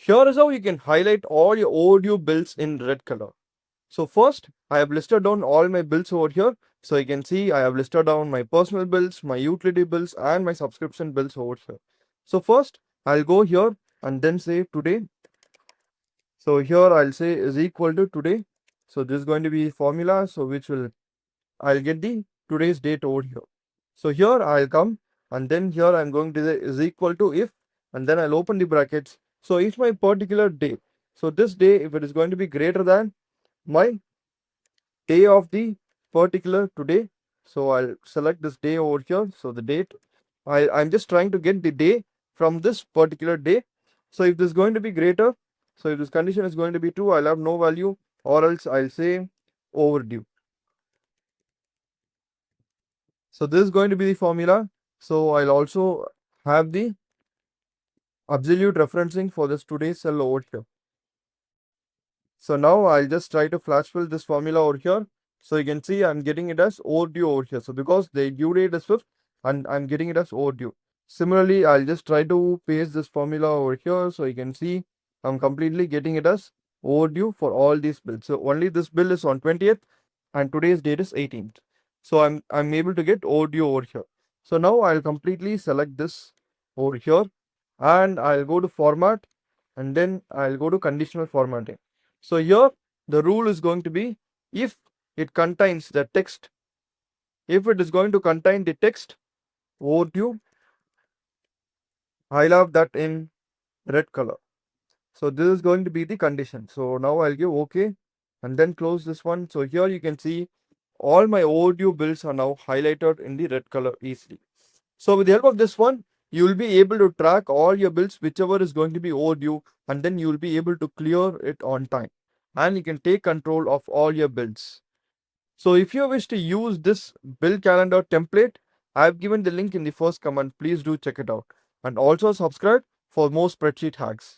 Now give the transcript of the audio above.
Here is how you can highlight all your overdue bills in red color. So first, I have listed down all my bills over here. So you can see I have listed down my personal bills, my utility bills, and my subscription bills over here. So first, I'll go here and then say today. So here I'll say is equal to today. So this is going to be formula. So which will I'll get the today's date over here. So here I'll come and then here I'm going to say is equal to if, and then I'll open the brackets. So if my particular day, so this day, if it is going to be greater than my day of the particular today, so I'll select this day over here. So the date, I'm just trying to get the day from this particular day. So if this is going to be greater, so if this condition is going to be true, I'll have no value, or else I'll say overdue. So this is going to be the formula. So I'll also have the absolute referencing for this today's cell over here. So now I'll just try to flash fill this formula over here. So you can see I'm getting it as overdue over here. So because the due date is 5th and I'm getting it as overdue. Similarly, I'll just try to paste this formula over here. So you can see I'm completely getting it as overdue for all these bills. So only this bill is on 20th and today's date is 18th. So I'm able to get overdue over here. So now I'll completely select this over here and I'll go to format and then I'll go to conditional formatting. So here the rule is going to be if it contains the text, if it is going to contain the text overdue, I'll have that in red color. So this is going to be the condition. So now I'll give OK and then close this one. So here you can see all my overdue bills are now highlighted in the red color easily. So with the help of this one, you will be able to track all your bills, whichever is going to be overdue, and then you will be able to clear it on time. And you can take control of all your bills. So if you wish to use this bill calendar template, I have given the link in the first comment. Please do check it out. And also subscribe for more spreadsheet hacks.